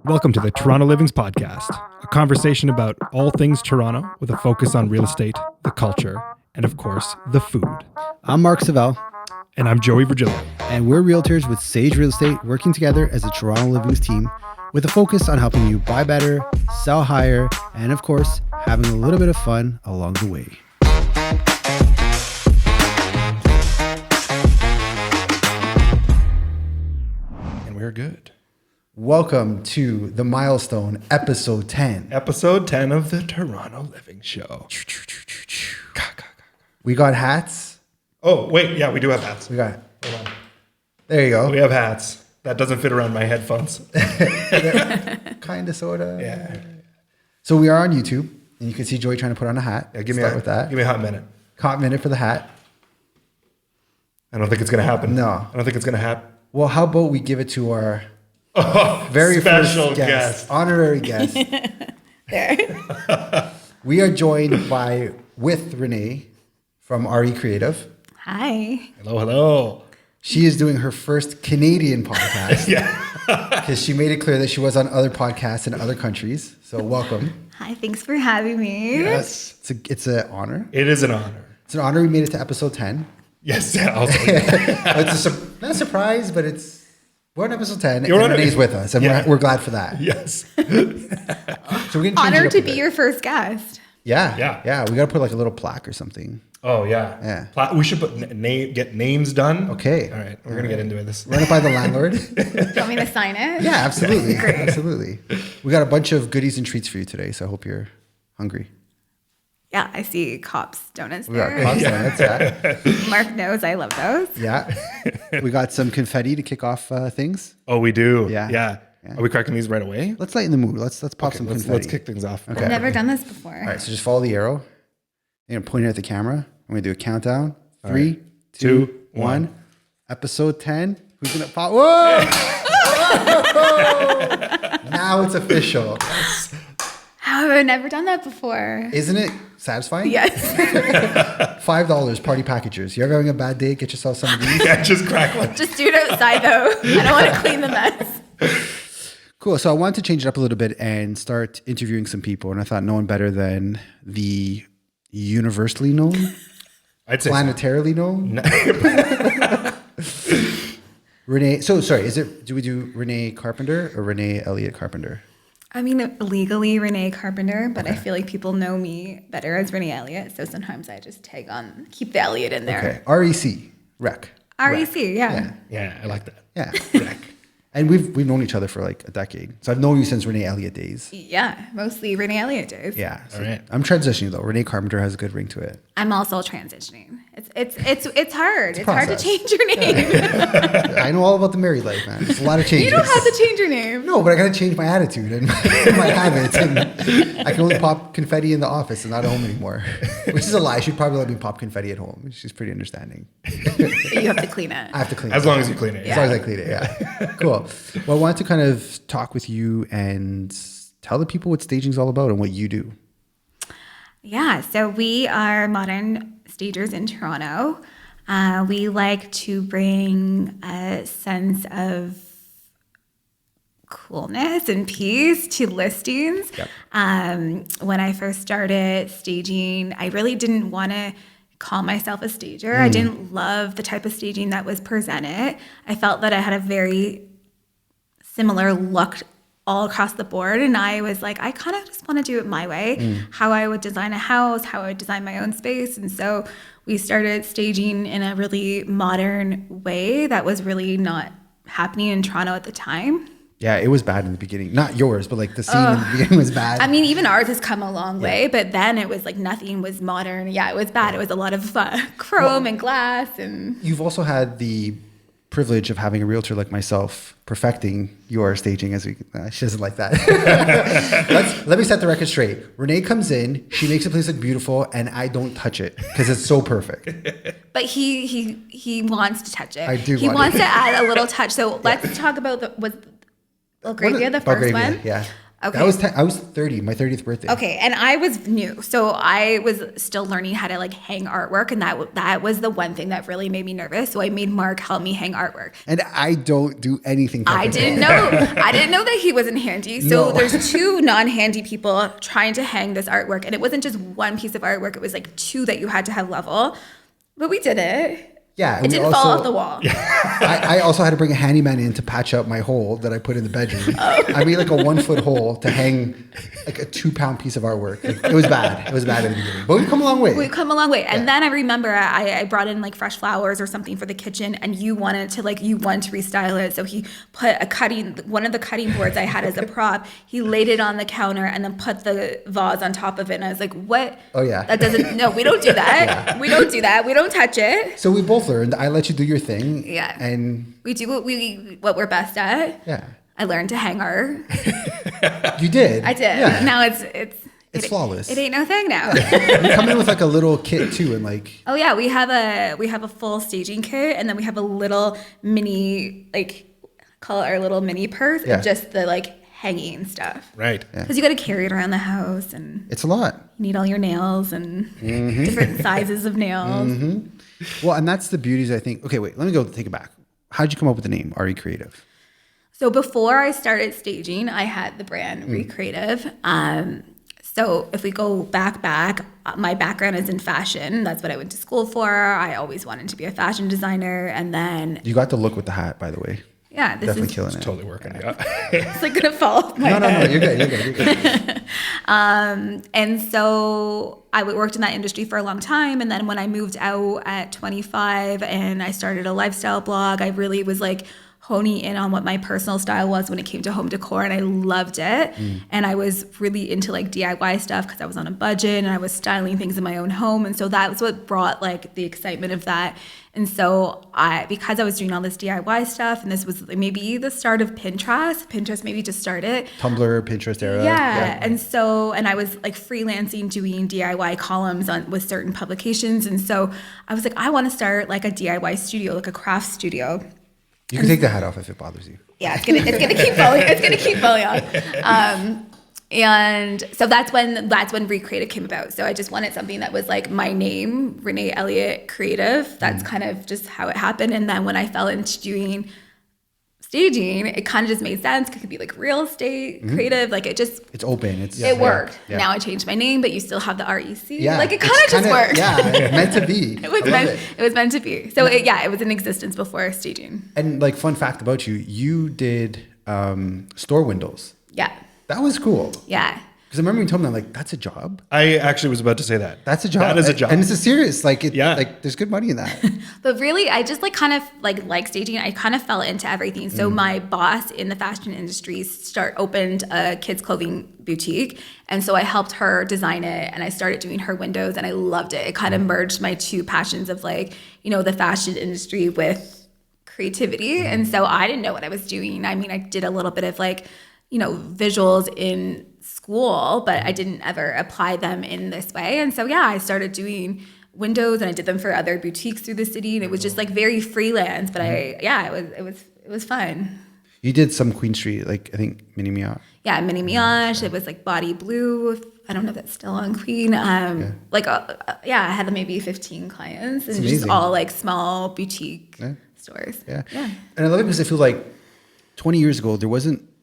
Welcome to the Toronto Livings Podcast, a conversation about all things Toronto with a focus on real estate, the culture, and of course, the food. I'm Mark Savell. And I'm Joey Virgilio. And we're realtors with Sage Real Estate working together as a Toronto Livings team with a focus on helping you buy better, sell higher, and of course, having a little bit of fun along the way. And we're good. Welcome to the milestone, episode 10. Episode 10 of the Toronto Living Show. We got hats. Oh, wait. Yeah, we do have hats. We got, Hold on. there you go. We have hats. That doesn't fit around my headphones. Kind of, sort of. Yeah. So we are on YouTube, and you can see Joey trying to put on a hat. Yeah, give me Start with that. Give me a hot minute. Hot minute for the hat. I don't think it's going to happen. No. I don't think it's going to happen. Well, how about we give it to our very special first guest, honorary guest. There. We are joined with Renee from RE Creative. Hi. Hello. She is doing her first Canadian podcast. Yeah. Because she made it clear that she was on other podcasts in other countries. So welcome. Hi, thanks for having me. Yes. It's an honor. It is an honor. It's an honor we made it to episode 10. Yes. Also, It's not a surprise, but we're on episode 10 You're and on it. Renee's with us. And Yeah. we're glad for that. yes. So we're going to change it Honored up to a be bit. your first guest. Yeah. Yeah. Yeah. We got to put like a little plaque or something. Oh, yeah. Yeah. We should put get names done. Okay. All right. We're going to get into this. Run it by the landlord. Do you want me to sign it? Yeah, absolutely. Absolutely. We got a bunch of goodies and treats for you today, so I hope you're hungry. Yeah, I see Cops Donuts We got there. Cops Donuts, yeah. Mark knows I love those. Yeah. We got some confetti to kick off things. Oh, we do. Yeah. Yeah. Are we cracking these right away? Let's lighten the mood. Let's pop some confetti. Let's kick things off. Okay. I've never done this before. All right, so just follow the arrow. You're going to point it at the camera. I'm going to do a countdown. All 3, right. 2, 2, 1. Episode 10. Who's going to pop? Whoa! Now it's official. How have I never done that before? Isn't it satisfying? Yes. $5 party packagers. You ever having a bad day? Get yourself some of these. Yeah, just crack one. Just do it outside though. I don't want to clean the mess. Cool. So I wanted to change it up a little bit and start interviewing some people. And I thought no one better than the universally known, I'd say planetarily known. Renee. So sorry, do we do Renee Carpenter or Renee Elliott Carpenter? I mean, legally Renee Carpenter, but I feel like people know me better as Renee Elliott. So sometimes I just keep the Elliott in there. Okay. REC. Rec. REC, yeah. Yeah, I like that. Yeah. And we've known each other for like a decade. So I've known you since Renee Elliott days. Yeah, mostly Renee Elliott days. Yeah. So All right. I'm transitioning though. Renee Carpenter has a good ring to it. I'm also transitioning. It's hard. It's hard to process. change your name. I know all about the married life, man. It's a lot of changes. You don't have to change your name. No, but I got to change my attitude and my habits. And I can only pop confetti in the office and not at home anymore. Which is a lie. She'd probably let me pop confetti at home. She's pretty understanding. You have to clean it. I have to clean As it. long as you clean it. As long as I clean it, yeah. Cool. Well, I wanted to kind of talk with you and tell the people what staging's all about and what you do. Yeah, so we are modern stagers in Toronto. We like to bring a sense of coolness and peace to listings. Yep. When I first started staging, I really didn't want to call myself a stager. I didn't love the type of staging that was presented. I felt that I had a very similar look all across the board, and I was like, I kind of just want to do it my way, how I would design a house, how I would design my own space. And so we started staging in a really modern way that was really not happening in Toronto at the time. Yeah, it was bad in the beginning. Not yours, but like the scene in the beginning was bad. I mean, even ours has come a long way, but then it was like nothing was modern. Yeah, it was bad. It was a lot of chrome and glass. And You've also had the privilege of having a realtor like myself perfecting your staging she doesn't like that. Let me set the record straight. Renee comes in, she makes the place look beautiful, and I don't touch it because it's so perfect. But he wants to touch it. I do He want wants it. to add a little touch. So let's talk about was Belgravia the first Belgravia, one. yeah. Okay. I was 30, my 30th birthday. Okay, and I was new, so I was still learning how to like hang artwork, and that was the one thing that really made me nervous. So I made Mark help me hang artwork. And I don't do anything. I didn't know that he wasn't handy. So there's two non-handy people trying to hang this artwork, and it wasn't just one piece of artwork; it was like two that you had to have level. But we did it. Yeah, it didn't fall off the wall. I also had to bring a handyman in to patch up my hole that I put in the bedroom. I made like a 1 foot hole to hang like a 2-pound piece of artwork. It was bad. It was bad in the beginning, but we've come a long way. And then I remember I brought in like fresh flowers or something for the kitchen, and you wanted to restyle it. So he put one of the cutting boards I had as a prop. He laid it on the counter and then put the vase on top of it. And I was like, "What? Oh yeah, that doesn't. No, we don't do that. Yeah. We don't do that. We don't touch it." So we both learned. I let you do your thing. Yeah. And we do what we're best at. Yeah. I learned to hang art. You did. I did. Yeah. Now it's flawless. It ain't no thing now. You come in with like a little kit too, and like. Oh yeah, we have a full staging kit, and then we have a little mini, like, call it our little mini purse, of just the like hanging stuff. Right. Because you got to carry it around the house, and it's a lot. You need all your nails and different sizes of nails. Mm-hmm. Well, and that's the beauties, I think. Okay, wait, let me go take it back. How did you come up with the name RE Creative? So before I started staging, I had the brand Recreative. So if we go back, my background is in fashion. That's what I went to school for. I always wanted to be a fashion designer. And then... You got the look with the hat, by the way. Yeah, this definitely is killing it. Totally working. Yeah. It's like gonna fall off my head. No, you're good. And so I worked in that industry for a long time. And then when I moved out at 25 and I started a lifestyle blog, I really was like honing in on what my personal style was when it came to home decor, and I loved it. And I was really into like DIY stuff because I was on a budget and I was styling things in my own home. And so that was what brought like the excitement of that. And so because I was doing all this DIY stuff, and this was maybe the start of Pinterest maybe just started. Tumblr, Pinterest era. Yeah. And I was like freelancing, doing DIY columns with certain publications. And so I was like, I want to start like a DIY studio, like a craft studio. You can take the hat off if it bothers you. Yeah, it's gonna keep falling. It's gonna keep falling off. And so that's when Recreative came about. So I just wanted something that was like my name, Renee Elliott Creative. That's kind of just how it happened. And then when I fell into doing staging, it kind of just made sense. It could be like real estate, creative, like it's open. It worked. Yeah. Now I changed my name, but you still have the REC. Yeah, like it kind of just worked. Yeah, meant to be. It was meant to be. So it was in existence before staging. And like fun fact about you, you did store windows. Yeah. That was cool. Yeah. Because I remember you told me, I'm like, that's a job. I actually was about to say that. That's a job. That is a job. And it's a serious, like there's good money in that. But really, I just like kind of like staging. I kind of fell into everything. So my boss in the fashion industry opened a kids clothing boutique. And so I helped her design it, and I started doing her windows, and I loved it. It kind of merged my two passions of like, the fashion industry with creativity. And so I didn't know what I was doing. I mean, I did a little bit of like, visuals in school, but I didn't ever apply them in this way. And so, I started doing windows, and I did them for other boutiques through the city. And it was just like very freelance, but it was fun. You did some Queen Street, like I think Mini Miage. Yeah, Mini Miage. It was like Body Blue. I don't know if that's still on Queen. I had maybe 15 clients, and just all like small boutique stores. Yeah. And I love it because I feel like 20 years ago,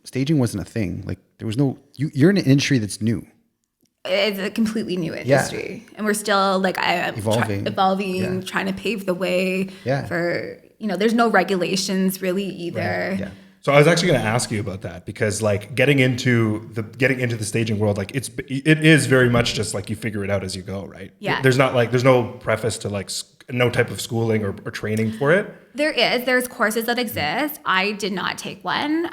staging wasn't a thing. Like there was you're in an industry that's new. It's a completely new industry. And we're still like evolving, trying to pave the way for, there's no regulations really either. Right. Yeah. So I was actually going to ask you about that, because like getting into the staging world, like it is very much just like you figure it out as you go, right? Yeah. There's no preface to like no type of schooling or training for it. There's courses that exist. I did not take one.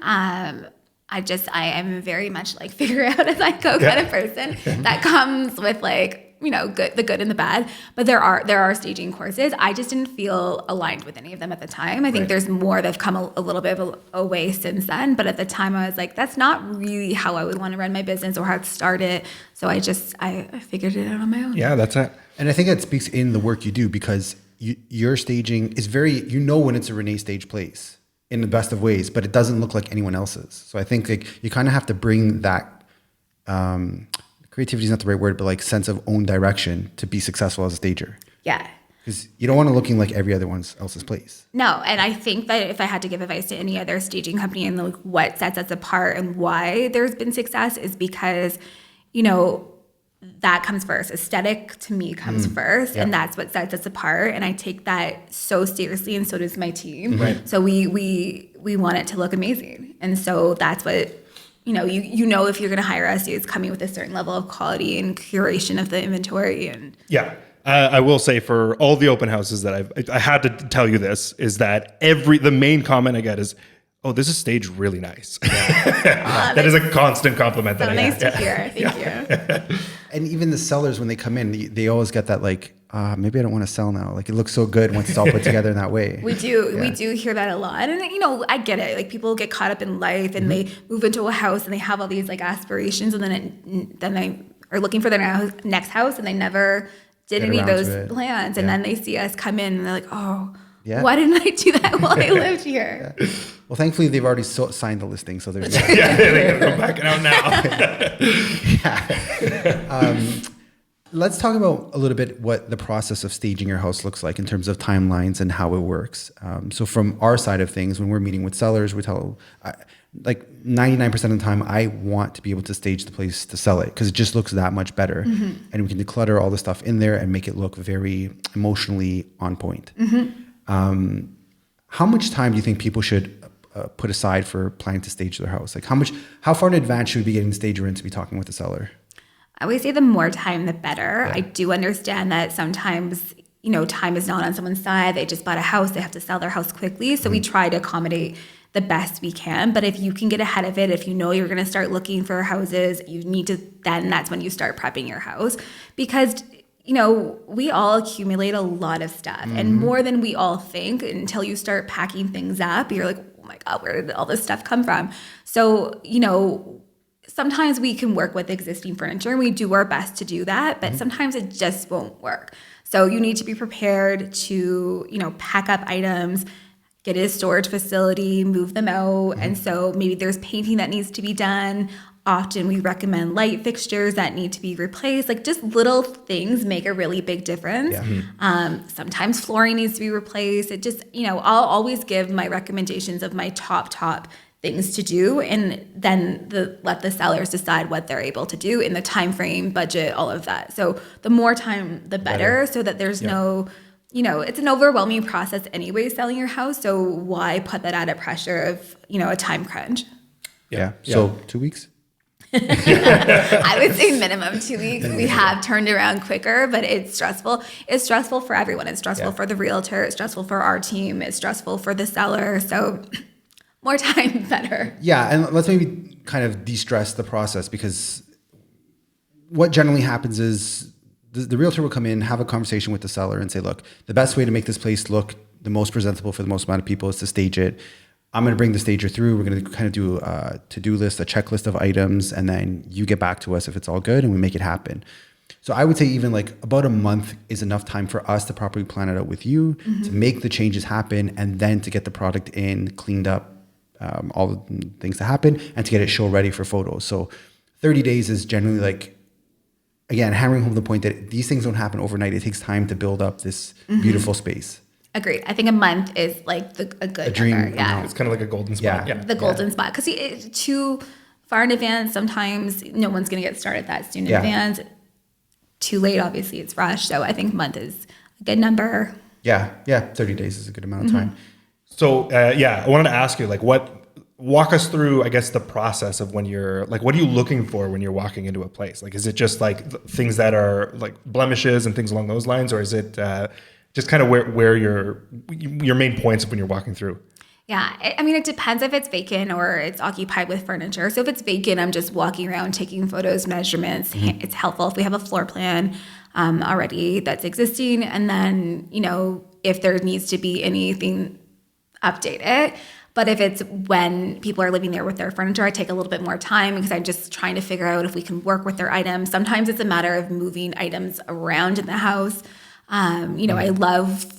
I am very much like figure out as I go kind of person. That comes with like, the good and the bad. But there are staging courses. I just didn't feel aligned with any of them at the time. I think there's more that have come a little bit of a way since then. But at the time I was like, that's not really how I would want to run my business or how to start it. So I figured it out on my own. Yeah, that's it. And I think that speaks in the work you do, because your staging is very, when it's a Renee stage place. in the best of ways, but it doesn't look like anyone else's. So I think like you kind of have to bring that creativity is not the right word, but like sense of own direction to be successful as a stager. Yeah. Because you don't want to looking like every other one else's place. No, and I think that if I had to give advice to any other staging company and like what sets us apart and why there's been success is because, that comes first. Aesthetic to me comes first, and that's what sets us apart. And I take that so seriously, and so does my team. Right. So we want it to look amazing, and so that's what you if you're going to hire us, it's coming with a certain level of quality and curation of the inventory. And Yeah. I will say for all the open houses that I had to tell you this, is that the main comment I get is, oh, this is staged really nice. That is a constant compliment. So that I nice get. to hear. Thank you. And even the sellers, when they come in, they always get that like, maybe I don't want to sell now. Like it looks so good once it's all put together in that way. We do hear that a lot. And I get it. Like people get caught up in life and they move into a house and they have all these like aspirations, and then they are looking for their next house and they never did any of those plans. And then they see us come in and they're like, oh, why didn't I do that while I lived here? Yeah. Well, thankfully they've already signed the listing, so there's They gotta go back out now. Let's talk about a little bit what the process of staging your house looks like in terms of timelines and how it works. So from our side of things, when we're meeting with sellers, we tell like 99% of the time, I want to be able to stage the place to sell it because it just looks that much better. And we can declutter all the stuff in there and make it look very emotionally on point. How much time do you think people should put aside for planning to stage their house? Like how far in advance should we be getting the stager in to be talking with the seller? I always say the more time, the better. I do understand that sometimes, time is not on someone's side. They just bought a house. They have to sell their house quickly. So we try to accommodate the best we can. But if you can get ahead of it, if you know you're going to start looking for houses, that's when you start prepping your house. Because, we all accumulate a lot of stuff and more than we all think until you start packing things up. You're like, oh my God, where did all this stuff come from? So, sometimes we can work with existing furniture and we do our best to do that, but sometimes it just won't work. So you need to be prepared to, pack up items, get a storage facility, move them out. And so maybe there's painting that needs to be done. Often we recommend light fixtures that need to be replaced. Like just little things make a really big difference. Sometimes flooring needs to be replaced. It just, I'll always give my recommendations of my top things to do, and then let the sellers decide what they're able to do in the time frame, budget, all of that. So the more time, the better, so that there's no, it's an overwhelming process anyway, selling your house. So why put that added pressure of, a time crunch? So 2 weeks? I would say minimum 2 weeks. We have turned around quicker, but it's stressful. It's stressful for everyone. It's stressful for the realtor. It's stressful for our team. It's stressful for the seller. So more time, better. Yeah, and let's maybe kind of de-stress the process, because what generally happens is the realtor will come in, have a conversation with the seller and say, look, the best way to make this place look the most presentable for the most amount of people is to stage it. I'm going to bring the stager through. We're going to kind of do a to-do list, a checklist of items, and then you get back to us if it's all good and we make it happen. So I would say even like about a month is enough time for us to properly plan it out with you, to make the changes happen, and then to get the product in, cleaned up, all the things to happen, and to get it show ready for photos. So 30 days is generally like, again, hammering home the point that these things don't happen overnight. It takes time to build up this beautiful space. Agreed. I think a month is like a good dream number. Yeah. It's kind of like a golden spot. The golden spot. Because too far in advance, sometimes no one's going to get started that soon in advance. Too late, obviously, it's rushed. So I think month is a good number. Yeah. 30 days is a good amount of time. So, I wanted to ask you, walk us through, I guess, the process of when you're, what are you looking for when you're walking into a place? Is it just things that are blemishes and things along those lines? Or is it just kind of where your main points of when you're walking through? Yeah. It depends if it's vacant or it's occupied with furniture. So if it's vacant, I'm just walking around taking photos, measurements. It's helpful if we have a floor plan already that's existing. And then, if there needs to be anything, update it. But if it's when people are living there with their furniture, I take a little bit more time because I'm just trying to figure out if we can work with their items. Sometimes it's a matter of moving items around in the house. I love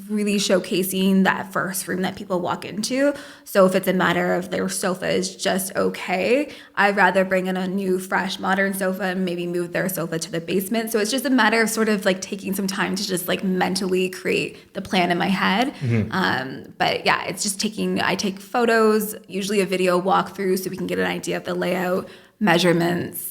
really showcasing that first room that people walk into. So if it's a matter of their sofa is just okay, I'd rather bring in a new, fresh, modern sofa and maybe move their sofa to the basement. So it's just a matter of sort of like taking some time to just like mentally create the plan in my head. But yeah, it's just I take photos, usually a video walkthrough so we can get an idea of the layout, measurements.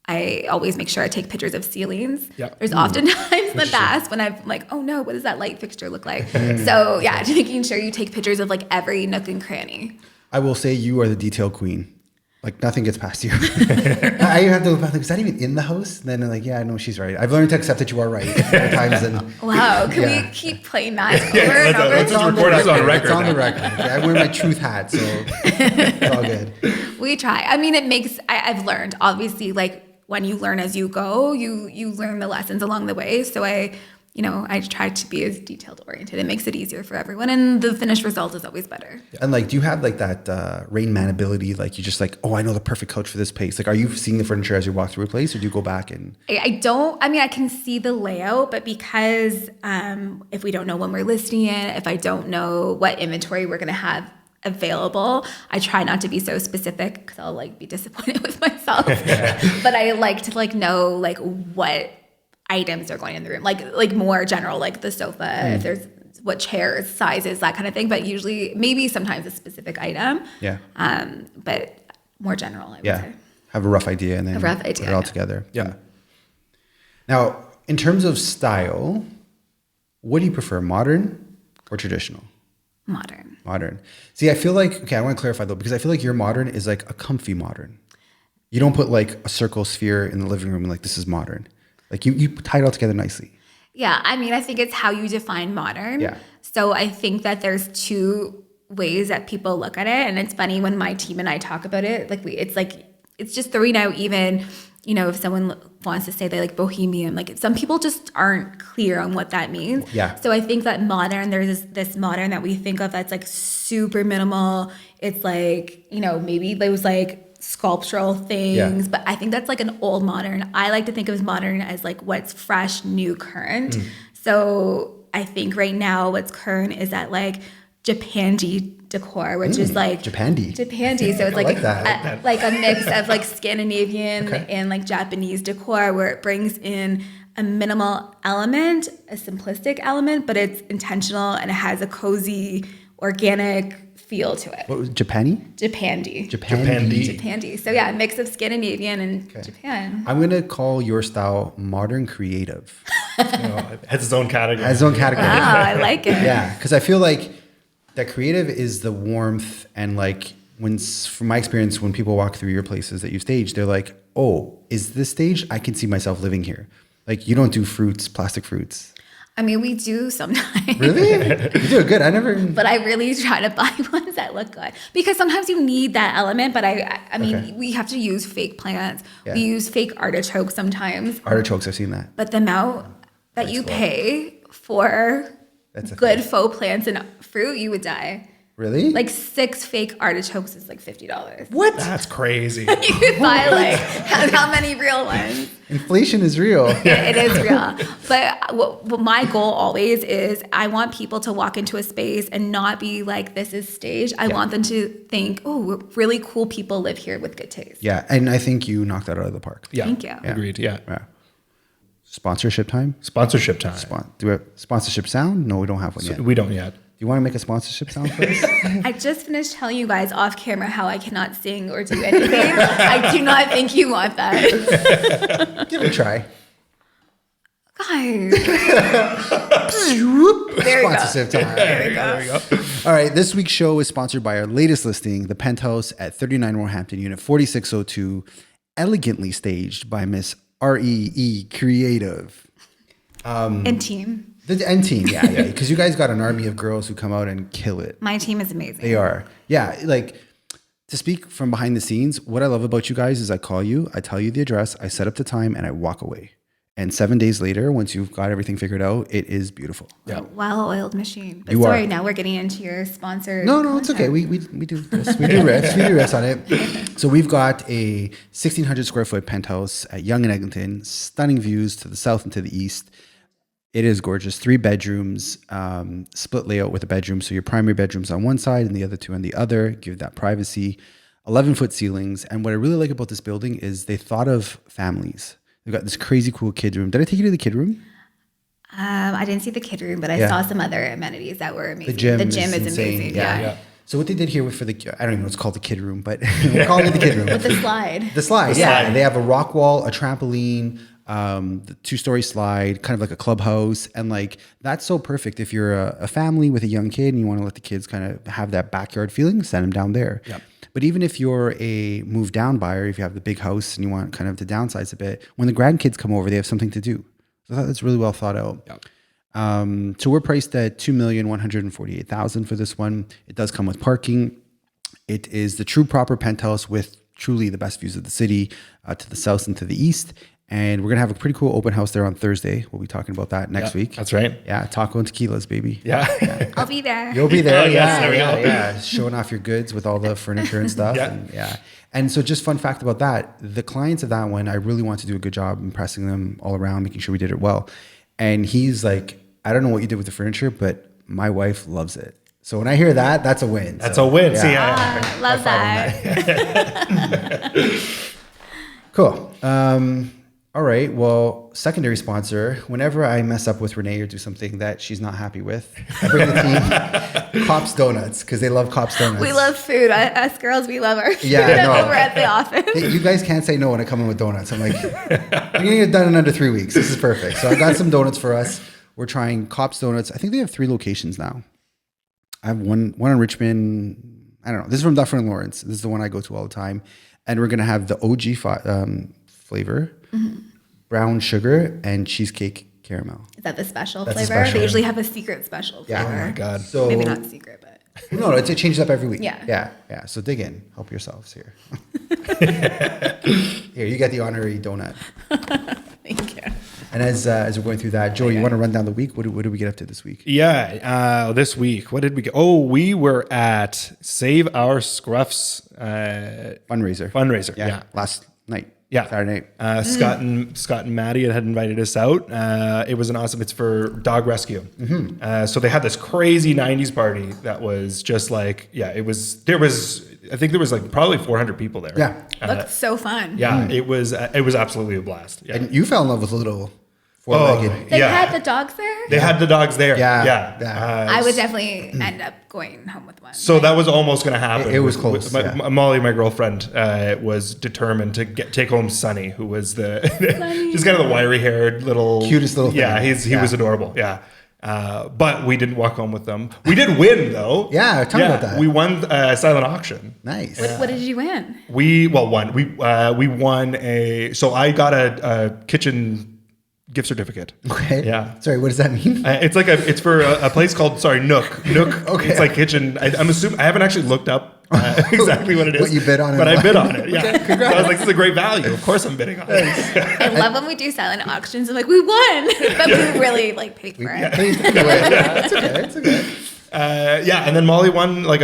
I always make sure I take pictures of ceilings. Yep. There's oftentimes in the past when I'm like, oh no, what does that light fixture look like? So yeah, making sure you take pictures of like every nook and cranny. I will say you are the detail queen. Like nothing gets past you. I have to look back, like, is that even in the house? And then they're like, yeah, no, she's right. I've learned to accept that you are right more times than. Wow, can we keep playing that over and over? Let's just record this on record. It's on the record. Okay? I wear my truth hat, so it's all good. We try. I mean, I've learned, obviously, like when you learn as you go, you learn the lessons along the way. So I try to be as detailed oriented. It makes it easier for everyone, and the finished result is always better. And like, do you have like that Rain Man ability? Like, you just like, oh, I know the perfect couch for this place. Like, are you seeing the furniture as you walk through a place, or do you go back and? I don't. I mean, I can see the layout, but because if we don't know when we're listing it, if I don't know what inventory we're going to have available, I try not to be so specific because I'll like be disappointed with myself. But I like to like know like what items are going in the room, like more general, like the sofa, if there's what chairs, sizes, that kind of thing. But usually, maybe sometimes a specific item. Yeah. But more general, I would say. Have a rough idea and then put it all together. Yeah. Now, in terms of style, what do you prefer, modern or traditional? Modern. See, I feel like, okay, I want to clarify though, because I feel like your modern is like a comfy modern. You don't put like a circle sphere in the living room and like, this is modern. Like you tie it all together nicely. Yeah, I mean, I think it's how you define modern. Yeah. So I think that there's two ways that people look at it. And it's funny when my team and I talk about it, it's just throwing out even, if someone wants to say they like bohemian, like some people just aren't clear on what that means. Yeah. So I think that modern, there's this modern that we think of that's like super minimal. It's like, maybe those like sculptural things, but I think that's like an old modern. I like to think of modern as like what's fresh, new, current. So I think right now what's current is that like Japandi decor, which is like Japandi. So it's like like a mix of like Scandinavian and like Japanese decor, where it brings in a minimal element, a simplistic element, but it's intentional and it has a cozy, organic feel to it. What was Japandi? Japandi. So yeah, a mix of Scandinavian and Japan. I'm going to call your style modern creative. It has its own category. Wow, I like it. Yeah, because I feel like that creative is the warmth, and like from my experience, when people walk through your places that you stage, they're like, oh, is this stage? I can see myself living here. Like, you don't do plastic fruits. I mean, we do sometimes. Really? You do it good. But I really try to buy ones that look good, because sometimes you need that element. But I mean, we have to use fake plants. Yeah. We use fake artichokes sometimes. Artichokes, I've seen that. But the amount that you pay for good faux plants and fruit, you would die. Really? Like 6 fake artichokes is like $50. What? That's crazy. You could buy like how many real ones? Inflation is real. It is real. But what my goal always is, I want people to walk into a space and not be like, this is staged. I want them to think, oh, really cool people live here with good taste. Yeah, and I think you knocked that out of the park. Yeah. Thank you. Agreed. Yeah. Sponsorship time? Do we have sponsorship sound? No, we don't have one yet. We don't yet. Do you want to make a sponsorship sound for us? I just finished telling you guys off camera how I cannot sing or do anything. I do not think you want that. Give it a try. Guys. There Sponsorship time. There we go. All right, this week's show is sponsored by our latest listing, the penthouse at 39 Roehampton, Unit 4602, elegantly staged by Miss REE Creative. And team. The end team, yeah, because you guys got an army of girls who come out and kill it. My team is amazing. They are. Yeah, like, to speak from behind the scenes, what I love about you guys is I call you, I tell you the address, I set up the time, and I walk away. And 7 days later, once you've got everything figured out, it is beautiful. Yeah. Well-oiled machine. But now we're getting into your sponsor. No, it's okay. We do this. We do riffs on it. So we've got a 1,600 square foot penthouse at Yonge and Eglinton, stunning views to the south and to the east. It is gorgeous. 3 bedrooms, split layout with a bedroom. So your primary bedroom's on one side and the other 2 on the other. Give that privacy. 11-foot ceilings. And what I really like about this building is they thought of families. They've got this crazy cool kid room. Did I take you to the kid room? I didn't see the kid room, but I saw some other amenities that were amazing. The gym is insane. amazing. Yeah. So what they did here for the, I don't even know what's called the kid room, but we're calling it the kid room. With the slide. The slide, yeah. And they have a rock wall, a trampoline, the 2-story slide, kind of like a clubhouse. And like, that's so perfect. If you're a family with a young kid and you want to let the kids kind of have that backyard feeling, send them down there. Yep. But even if you're a move down buyer, if you have the big house and you want kind of to downsize a bit, when the grandkids come over, they have something to do. So I thought that's really well thought out. Yep. So we're priced at $2,148,000 for this one. It does come with parking. It is the true proper penthouse with truly the best views of the city to the south and to the east. And we're going to have a pretty cool open house there on Thursday. We'll be talking about that next week. That's right. Yeah, taco and tequilas, baby. Yeah. I'll be there. You'll be there. Oh, yes, there we go. Yeah. Showing off your goods with all the furniture and stuff. Yeah. And so just fun fact about that, the clients of that one, I really want to do a good job impressing them all around, making sure we did it well. And he's like, I don't know what you did with the furniture, but my wife loves it. So when I hear that, that's a win. That's a win. See, Love that. Cool. All right. Well, secondary sponsor. Whenever I mess up with Renee or do something that she's not happy with, I bring the team Kopp's Donuts because they love Kopp's Donuts. We love food. Us girls, we love our food no. over at the office. You guys can't say no when I come in with donuts. I'm like, I'm going to get it done in under 3 weeks. This is perfect. So I got some donuts for us. We're trying Kopp's Donuts. I think they have 3 locations now. I have one in Richmond. I don't know. This is from Dufferin and Lawrence. This is the one I go to all the time. And we're going to have the OG flavor, brown sugar, and cheesecake caramel. Is that the special That's flavor? the special. They usually have a secret special flavor. Yeah. Oh my God. So Maybe not secret, but. No, it changes up every week. Yeah. Yeah. So dig in. Help yourselves here. Here, you get the honorary donut. Thank you. And as we're going through that, Joe, you want to run down the week? What did we get up to this week? Yeah. This week, what did we get? Oh, we were at Save Our Scruff's Fundraiser. Yeah. Last night. Yeah. Saturday night. Scott and Maddie had invited us out. It was an awesome, it's for dog rescue. So they had this crazy 90s party that was just like, I think there was like probably 400 people there. Yeah. Looked so fun. Yeah. It was absolutely a blast. Yeah. And you fell in love with a little four-legged. They had the dogs there? They had the dogs there. Yeah. I would definitely end up going home with one. So that was almost going to happen. It was close. Molly, my girlfriend, was determined to take home Sonny, who was just kind of the wiry-haired little cutest little thing. Yeah, he was adorable. Yeah. But we didn't walk home with them. We did win though. Yeah, tell me about that. We won a silent auction. Nice. What did you win? We won. We won so I got a kitchen gift certificate. Okay. Yeah. Sorry, what does that mean? It's for a place called Nook. Okay. It's like kitchen. I'm assuming I haven't actually looked up exactly what it is. What you bid on it. But I bid on it. Yeah. Okay, so I was like, this is a great value. Of course I'm bidding on it. I love when we do silent auctions. I'm like, we won, but we really paid for it. It's okay. And then Molly won like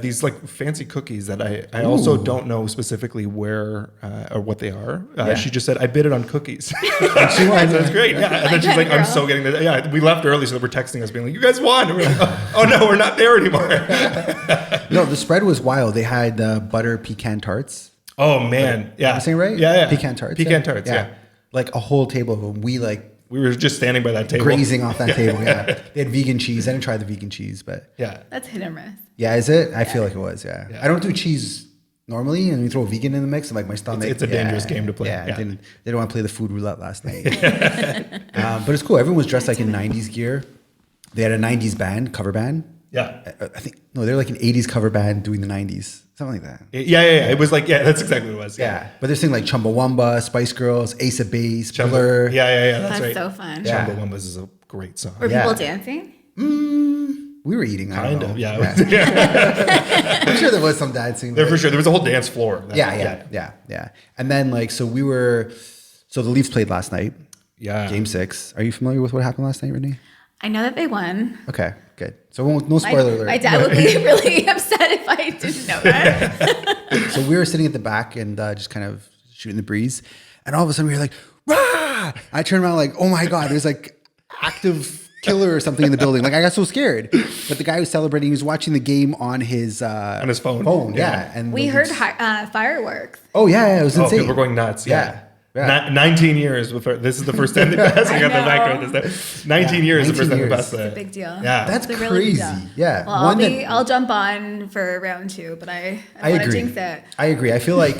these like fancy cookies that I also don't know specifically where or what they are. She just said I bid it on cookies. She won. That's great. Yeah, and then she's like, I'm so getting the. Yeah, we left early, so they were texting us being like, you guys won. And we're like, oh no, we're not there anymore. No, the spread was wild. They had butter pecan tarts. Oh man, yeah. Am I saying right? Yeah. Pecan tarts. Tarts. Yeah. Like a whole table of them. We were just standing by that table. Grazing off that table, yeah. They had vegan cheese. I didn't try the vegan cheese, but... Yeah. That's hit or miss. Yeah, is it? I feel like it was, yeah. I don't do cheese normally, and you throw vegan in the mix, and like my stomach... It's a dangerous game to play. Yeah, they didn't want to play the food roulette last night. But it's cool. Everyone was dressed like in 90s gear. They had a 90s cover band. Yeah. I think, no, they're like an 80s cover band doing the 90s. Something like that. Yeah. It was like, that's exactly what it was. Yeah. But they're singing like Chumbawamba, Spice Girls, Ace of Base, Blur. Yeah. That's right. So fun. Yeah. Chumbawambas is a great song. Were people dancing? We were eating. Kind of. Yeah. I'm sure there was some dancing. There for sure. There was a whole dance floor. Yeah. And then so the Leafs played last night. Yeah. Game 6. Are you familiar with what happened last night, Renee? I know that they won. Okay, good. So no spoiler alert. My dad would be really upset if I didn't know that. So we were sitting at the back and just kind of shooting the breeze. And all of a sudden we were like, rah! I turned around like, oh my God. There's like active killer or something in the building. Like I got so scared. But the guy was celebrating. He was watching the game on his phone. Yeah. And We heard fireworks. Oh yeah, it was insane. People were going nuts. Yeah. 19 years before. This is the first time they passed. I got the mic right this time. 19 years, the 19 first time they years. passed It's a that. big deal. Yeah. That's It's a really big crazy. deal. Yeah. Well, I'll jump on for round 2, but I want to agree. jinx it. I agree. I feel like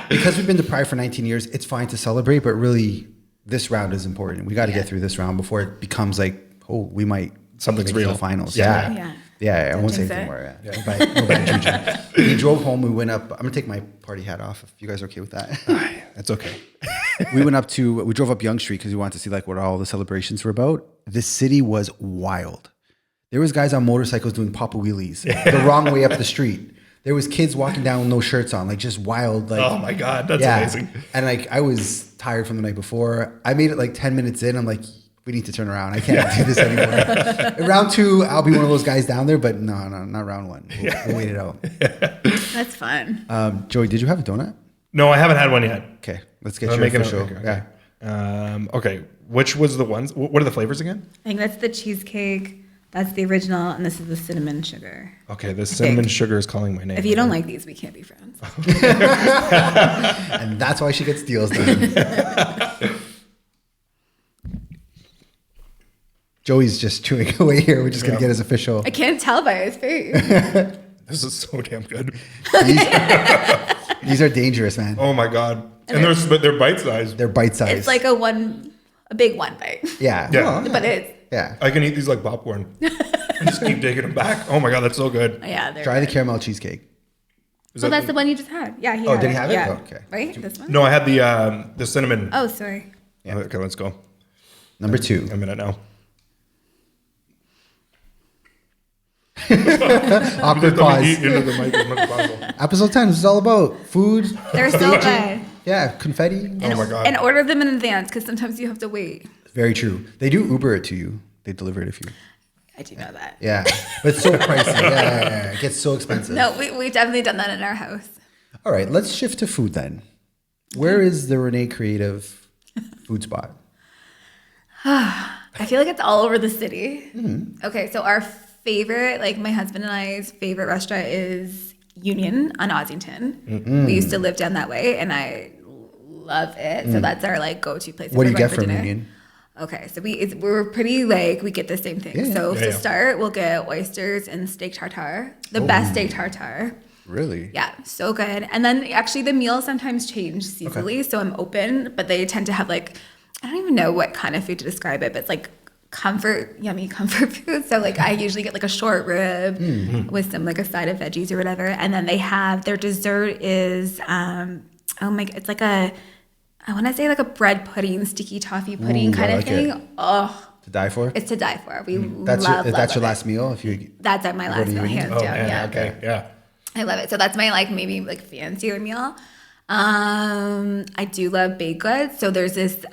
because we've been to Pride for 19 years, it's fine to celebrate, but really this round is important. We got to get through this round before it becomes like, oh, we might Something's make it to real. the finals. Yeah. Yeah, I Don't won't say jinx anything it. more. Yeah. No bad juju. We drove home. We went up. I'm gonna take my party hat off if you guys are okay with that. That's okay. We drove up Yonge Street because we wanted to see like what all the celebrations were about. This city was wild. There was guys on motorcycles doing papa wheelies the wrong way up the street. There was kids walking down with no shirts on, like just wild. Like, Oh my God, that's amazing. And like I was tired from the night before. I made it like 10 minutes in. I'm like, we need to turn around. I can't do this anymore. In round 2, I'll be one of those guys down there, but no, not round 1. We'll wait it out. That's fun. Joey, did you have a donut? No, I haven't had one yet. Okay, let's get I'm your making official. okay. Okay. Which was the ones? What are the flavors again? I think that's the cheesecake. That's the original, and this is the cinnamon sugar. Okay, the cinnamon sugar is calling my name. If you don't like these, we can't be friends. And that's why she gets deals done. Joey's just chewing away here. We're just going to get his official. I can't tell by his face. This is so damn good. These are dangerous, man. Oh my God. But they're bite sized. They're bite sized. It's like a big one bite. Yeah. Yeah. Well, But it's, yeah. I can eat these like popcorn. And just keep taking them back. Oh my God, that's so good. yeah, they're Try the caramel cheesecake. Is So that- that's the one you just had. Yeah, he Oh, had did he have it? Yeah. Oh, okay. Right? This one? No, I had the cinnamon. Oh, sorry. Yeah. Okay, let's go. Number 2. A minute now. Awkward Let me eat pause. into the mic as much as possible. Episode 10 is all about food. They're so good. Yeah, confetti. Oh my God. And order them in advance because sometimes you have to wait. Very true. They do Uber it to you. They deliver it if you. I do know that. Yeah. But it's so pricey. Yeah. It gets so expensive. No, we've definitely done that in our house. All right, let's shift to food then. Where is the Renee Creative food spot? I feel like it's all over the city. Mm-hmm. Okay, so our favorite, like my husband and I's favorite restaurant is Union on Ossington. Mm-hmm. We used to live down that way, and I love it. So that's our like go-to place. if What do we're you going get for from dinner. Union? Okay, so we're pretty like we get the same thing. Yeah, yeah. So Yeah, to yeah. start, we'll get oysters and steak tartare, the best steak tartare. Really? Yeah, so good. And then actually the meals sometimes change seasonally, so I'm open, but they tend to have like I don't even know what kind of food to describe it, but it's like yummy comfort food. So like I usually get like a short rib with some like a side of veggies or whatever, and then they have their dessert is it's like I want to say like a bread pudding, sticky toffee pudding Ooh, kind I of like thing. it. Oh, To die for? it's to die for. We That's love your it. last meal. If you That's at my last to meal, Union? hands Oh, down. man, Yeah. okay, yeah. I love it. So that's my like maybe like fancier meal. I do love baked goods. So there's this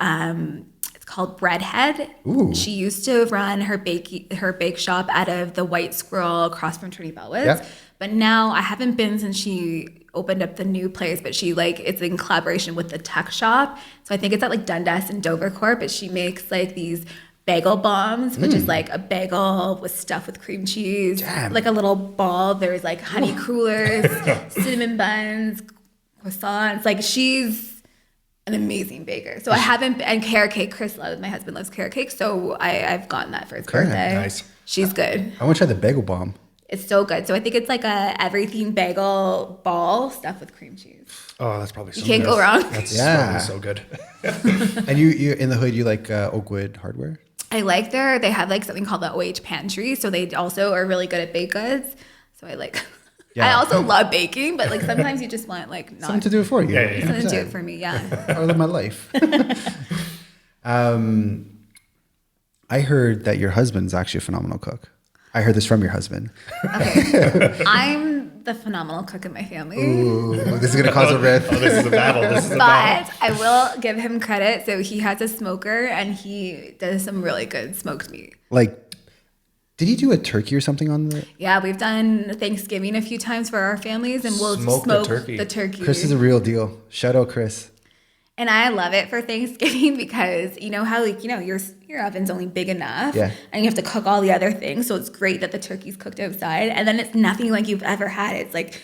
it's called Breadhead. Ooh. She used to run her bake shop out of the White Squirrel across from Trinity Bellwoods. Yeah. But now I haven't been since she opened up the new place, but she like it's in collaboration with the Tuck Shop. So I think it's at like Dundas and Dovercourt, but she makes like these bagel bombs, which is like a bagel with stuff with cream cheese, Damn. like a little ball. There's like honey crullers, cinnamon buns, croissants. Like she's an amazing baker. So I haven't, and carrot cake. My husband loves carrot cake. So I've gotten that for his birthday. Nice. She's good. I want to try the bagel bomb. It's so good. So I think it's like a everything bagel ball stuffed with cream cheese. Oh, that's probably so You can't good. go wrong. That's Yeah. probably so good. And you in the hood, you like Oakwood hardware? I like they have like something called the OH pantry. So they also are really good at baked goods. So I like, Yeah. I also love baking, but like sometimes you just want like not Something to do it for you. Yeah, yeah, yeah. something to do it for me. Yeah. I live my life. I heard that your husband's actually a phenomenal cook. I heard this from your husband. Okay. I'm the phenomenal cook in my family. Ooh, this is gonna cause a rift. Oh, this is a battle. This is a battle. But I will give him credit. So he has a smoker and he does some really good smoked meat. Like, did he do a turkey or something on the? Yeah, we've done Thanksgiving a few times for our families and we'll Smoke the smoke turkey. the turkey. Chris is a real deal. Shout out Chris. And I love it for Thanksgiving because you know how your oven's only big enough, Yeah. and you have to cook all the other things. So it's great that the turkey's cooked outside, and then it's nothing like you've ever had. It's like,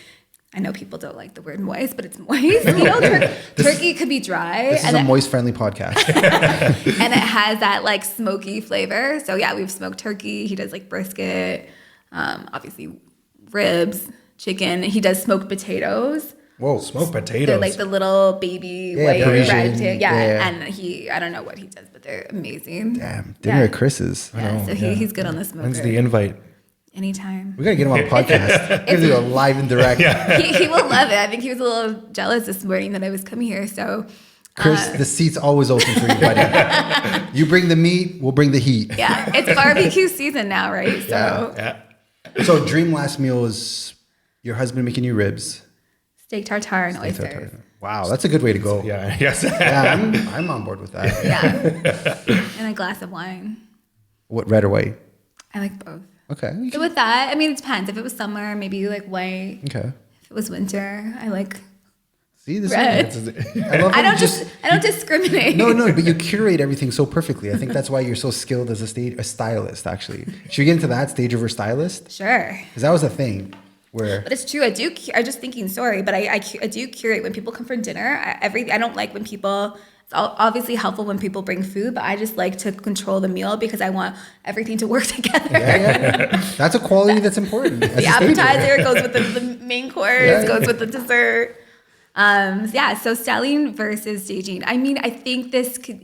I know people don't like the word moist, but it's moist. You know, turkey could be dry. This is a moist-friendly podcast. And it has that like smoky flavor. So yeah, we've smoked turkey. He does like brisket, obviously ribs, chicken. He does smoked potatoes. Whoa. Smoked They're potatoes. like the little baby white Parisian. red potato. Yeah. Yeah. And I don't know what he does, but they're amazing. Damn, dinner at Chris's. Yeah, so he's good on the smoker. When's the invite? Anytime. We gotta get him on the podcast. Give you a live and direct. He will love it. I think he was a little jealous this morning that I was coming here. So Chris, the seat's always open for you, buddy. You bring the meat, we'll bring the heat. yeah, it's barbecue season now, right? So Yeah. So dream last meal is your husband making you ribs. steak tartare and oysters. Wow, that's a good way to go. Yeah. Yes. Yeah, I'm on board with that. Yeah. And a glass of wine. What, red or white? I like both. Okay. So with that, I mean, it depends. If it was summer, maybe you like white. Okay. If it was winter, I like See, this red. I love how I you don't discriminate. No, but you curate everything so perfectly. I think that's why you're so skilled as a stylist, actually. Should we get into that stage over stylist? Sure. Because that was a thing where... But it's true. I do. I'm just thinking. Sorry, but I do curate when people come for dinner. I don't like when people. It's obviously helpful when people bring food, but I just like to control the meal because I want everything to work together. Yeah. That's a quality that's important. The appetizer goes with the main course, goes with the dessert. So styling versus staging. I mean, I think this could,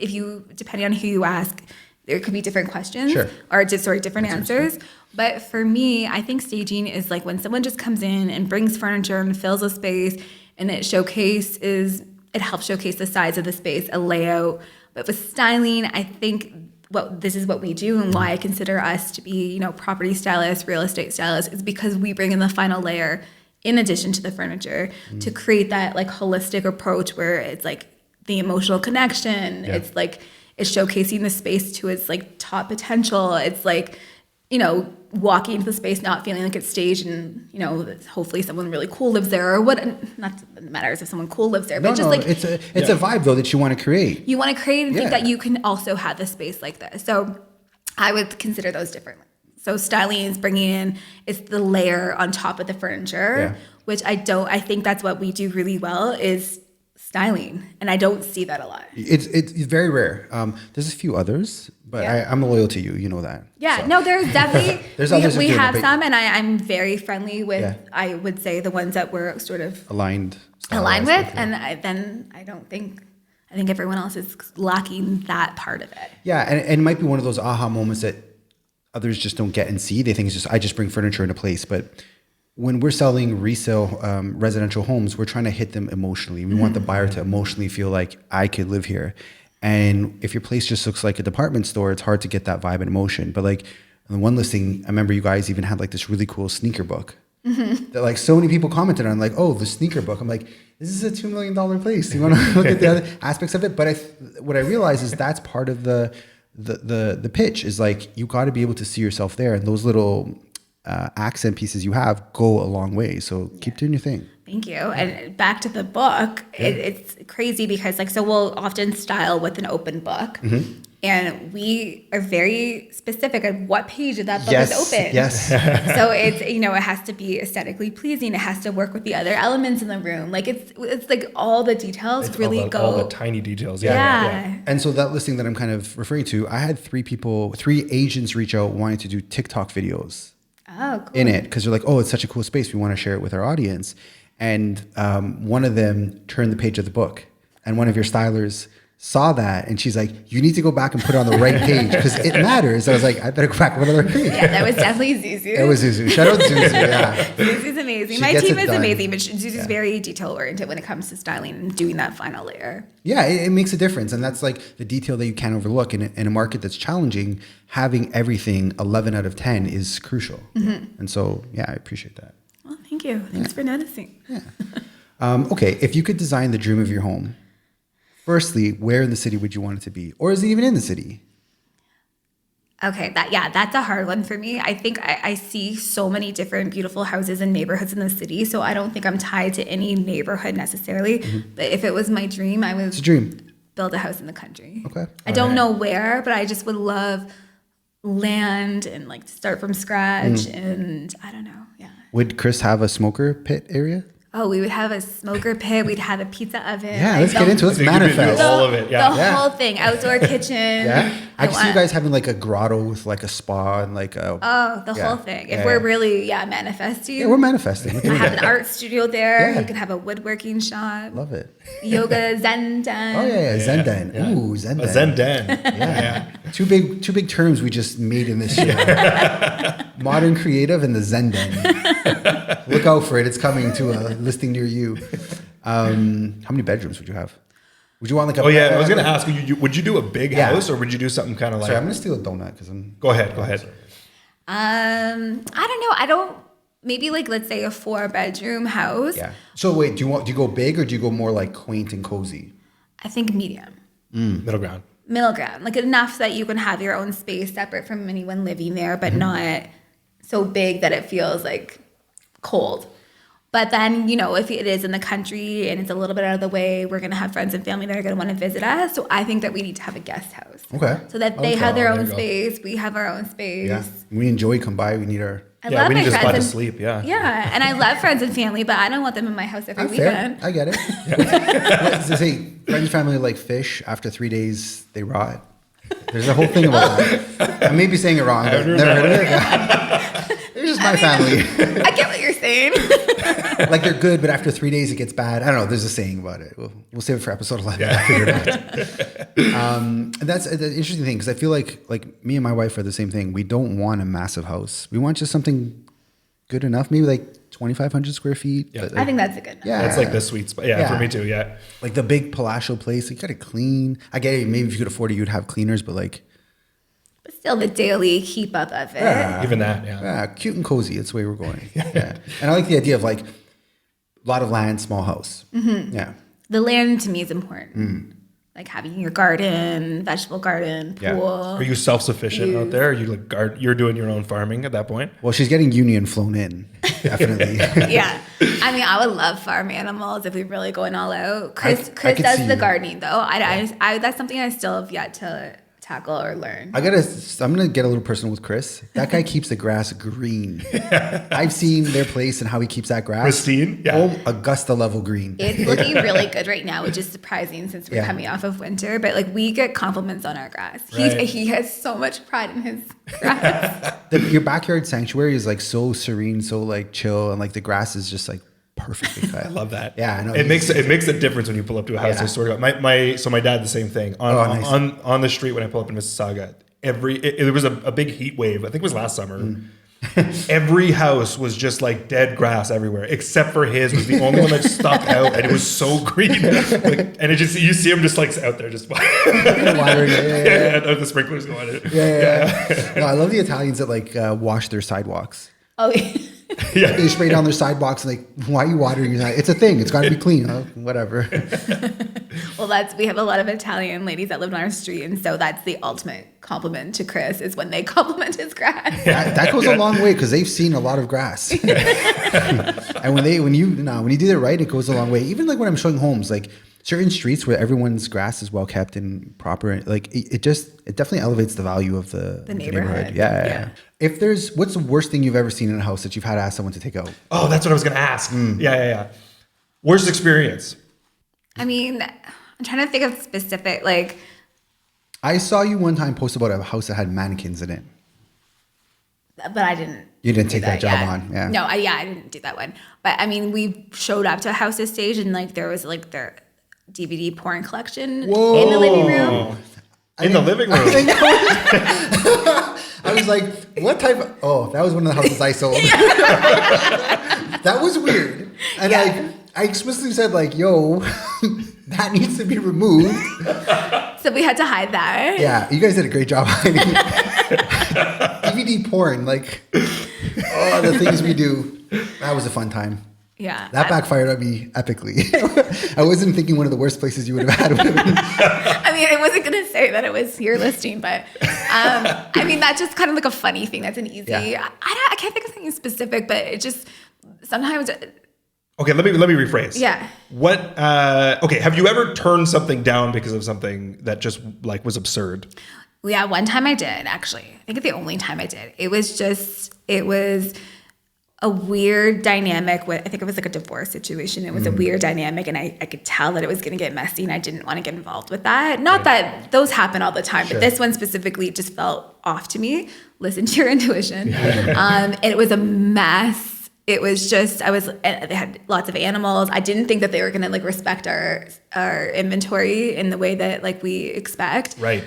depending on who you ask, there could be different questions or different answers. But for me, I think staging is like when someone just comes in and brings furniture and fills a space, and it helps showcase the size of the space, a layout. But with styling, I think this is what we do, and why I consider us to be, property stylists, real estate stylists, is because we bring in the final layer in addition to the furniture to create that like holistic approach where it's like the emotional connection. Yeah. It's like it's showcasing the space to its like top potential. It's like, walking into the space not feeling like it's staged and, hopefully someone really cool lives there or what. Not that it matters if someone cool lives there, but it's a vibe though that you want to create. You want to create and think that you can also have the space like this. So I would consider those differently. So styling is bringing in, it's the layer on top of the furniture, which I think that's what we do really well is styling. And I don't see that a lot. It's very rare. There's a few others, but I'm loyal to you. You know that. Yeah, so. no, there's definitely, there's others we have but some, and I'm very friendly with, I would say, the ones that we're sort of aligned with. And I think everyone else is lacking that part of it. Yeah, and it might be one of those aha moments that others just don't get and see. They think I just bring furniture into place. But when we're selling resale residential homes, we're trying to hit them emotionally. We want the buyer to emotionally feel like I could live here. And if your place just looks like a department store, it's hard to get that vibe and emotion. But like on the one listing, I remember you guys even had like this really cool sneaker book that like so many people commented on, like, oh, the sneaker book. I'm like, this is a $2 million place. You want to look at the other aspects of it? But what I realize is that's part of the pitch is like, you got to be able to see yourself there. And those little accent pieces you have go a long way. So keep doing your thing. Thank you. And back to the book, it's crazy because we'll often style with an open book. And we are very specific on what page of that book is open. Yes. So it's, it has to be aesthetically pleasing. It has to work with the other elements in the room. Like it's like all the details all the tiny details. Yeah. And so that listing that I'm kind of referring to, I had three agents reach out wanting to do TikTok videos. Oh, cool. In it, because they're like, oh, it's such a cool space. We want to share it with our audience. And one of them turned the page of the book, and one of your stylers saw that, and she's like, you need to go back and put it on the right page because it matters. I was like, I better go back and put it on the right page. Yeah, that was definitely Zuzu. It was Zuzu. Shout out Zuzu. Yeah, Zuzu's amazing. My team is amazing, but Zuzu's very detail oriented when it comes to styling and doing that final layer. Yeah, it makes a difference, and that's like the detail that you can't overlook. In a market that's challenging, having everything 11 out of 10 is crucial. And so, yeah, I appreciate that. Well, thank you. Thanks for noticing. Yeah. Okay, if you could design the dream of your home, firstly, where in the city would you want it to be? Or is it even in the city? Okay, that's a hard one for me. I think I see so many different beautiful houses and neighborhoods in the city, so I don't think I'm tied to any neighborhood necessarily. But if it was my dream, It's a dream. build a house in the country. Okay. I don't know where, but I just would love land and like start from scratch. And I don't know. Yeah. Would Chris have a smoker pit area? Oh, we would have a smoker pit. We'd have a pizza oven. Yeah, let's get into it. Let's I think you'd be manifest. doing all of it. Yeah. The whole thing, outdoor kitchen. Yeah, I can see you guys having like a grotto with like a spa and like a. Whole thing. If we're really manifesting. Yeah, we're manifesting. I have an art studio there. Yeah. You can have a woodworking shop. Love it. Yoga, Zen den. Oh yeah, Zen den. Yeah. Ooh, Zen den. A Zen den. Yeah. Two big terms we just made in this show. Modern creative and the Zen den. Look out for it. It's coming to a listing near you. How many bedrooms would you have? Would you want like a? Oh yeah, I was gonna ask you. Would you do a big Yeah. house or would you do something kind of like? Sorry, I'm gonna steal a donut because I'm. Go ahead. I don't know. Maybe like let's say a 4-bedroom house. Yeah. So wait, do you go big or do you go more like quaint and cozy? I think medium. Middle ground. Middle ground. Like enough that you can have your own space separate from anyone living there, but not so big that it feels like cold. But then, if it is in the country and it's a little bit out of the way, we're going to have friends and family that are going to want to visit us. So I think that we need to have a guest house. Okay. So that they have their there own you go. space. We have our own space. Yeah. We enjoy come by. We need our. I Yeah, love we my need a friends spot to and- sleep. Yeah. Yeah. And I love friends and family, but I don't want them in my house every I'm fair. weekend. I get it. What does it say? Friends and family like fish. After 3 days, they rot. There's a whole thing about that. I may be saying it wrong, but never heard of it. Yeah. They're just my family. I get what you're saying. Like they're good, but after 3 days it gets bad. I don't know. There's a saying about it. We'll save it for episode 11. Yeah. I'll figure it out. And that's the interesting thing because I feel like me and my wife are the same thing. We don't want a massive house. We want just something good enough, maybe like 2,500 square feet. Yeah. But like, I think that's a good number. yeah, That's like the sweet spot. Yeah, Yeah. for me too. Yeah. like the big palatial place. You got to clean. I get it. Maybe if you could afford it, you'd have cleaners, but like. But still the daily keep up of it. Yeah. Even that. Yeah. Yeah, cute and cozy. That's the way we're going. Yeah. And I like the idea of like a lot of land, small house. Mm-hmm. Yeah. The land to me is important. Like having your garden, vegetable garden, Yeah. pool. Are you self-sufficient out there? Are you like you're doing your own farming at that point? Well, she's getting union flown in. Definitely. Yeah. I mean, I would love farm animals if we really going all out. Chris I could does see the you. gardening though. I that's something I still have yet to tackle or learn. I'm gonna get a little personal with Chris. That guy keeps the grass green. I've seen their place and how he keeps that grass Pristine? Yeah. Oh, Augusta level green. It's looking really good right now, which is surprising since we're Yeah. coming off of winter. But like we get compliments on our grass. Right. He has so much pride in his grass. Your backyard sanctuary is like so serene, so like chill, and like the grass is just like perfectly cut. I love that. Yeah, I know. It makes a difference when you pull up to a house. Yeah. I swear to God. My dad the same thing nice. on the street when I pull up in Mississauga. There was a big heat wave. I think it was last summer. Every house was just like dead grass everywhere, except for his was the only one that stuck out, and it was so green. Like, and it just you see him just like out there, just Watering it. yeah, the sprinklers going. Yeah. No, I love the Italians that like wash their sidewalks. Oh, yeah. Yeah. They spray down their sidewalks and like, why are you watering your side? It's a thing. It's got to be clean. Oh, whatever. Well, we have a lot of Italian ladies that live on our street, and so that's the ultimate compliment to Chris is when they compliment his grass. That goes a long way because they've seen a lot of grass. And when you do it right, it goes a long way. Even like when I'm showing homes, like certain streets where everyone's grass is well kept and proper, like it definitely elevates the value of the neighborhood. Yeah. What's the worst thing you've ever seen in a house that you've had to ask someone to take out? Oh, that's what I was gonna ask. Yeah. Worst experience. I mean, I'm trying to think of specific, like, I saw you one time post about a house that had mannequins in it. but I didn't. You didn't do take that job yet. on, yeah. No, I didn't do that one. But I mean, we showed up to a house's stage and like there was like their DVD porn collection in the living room. In the living room. I was like, what type of... Oh, that was one of the houses I sold. That was weird. And I explicitly said like, yo, that needs to be removed. So we had to hide that. Yeah, you guys did a great job hiding DVD porn, like, oh, the things we do. That was a fun time. Yeah. That backfired on me epically. I wasn't thinking one of the worst places you would have had would have been. I mean, I wasn't going to say that it was your listing, but I mean, that's just kind of like a funny thing. That's an easy, Yeah. I can't think of something specific, but it just, sometimes Okay, let me rephrase. Yeah. What? Okay, have you ever turned something down because of something that just like was absurd? Yeah, one time I did, actually. I think it's the only time I did. It was a weird dynamic with, I think it was like a divorce situation. It was a weird dynamic, and I could tell that it was going to get messy, and I didn't want to get involved with that. Not that those happen all the time, but this one specifically just felt off to me. Listen to your intuition. And it was a mess. It was just, they had lots of animals. I didn't think that they were going to like respect our inventory in the way that like we expect. Right.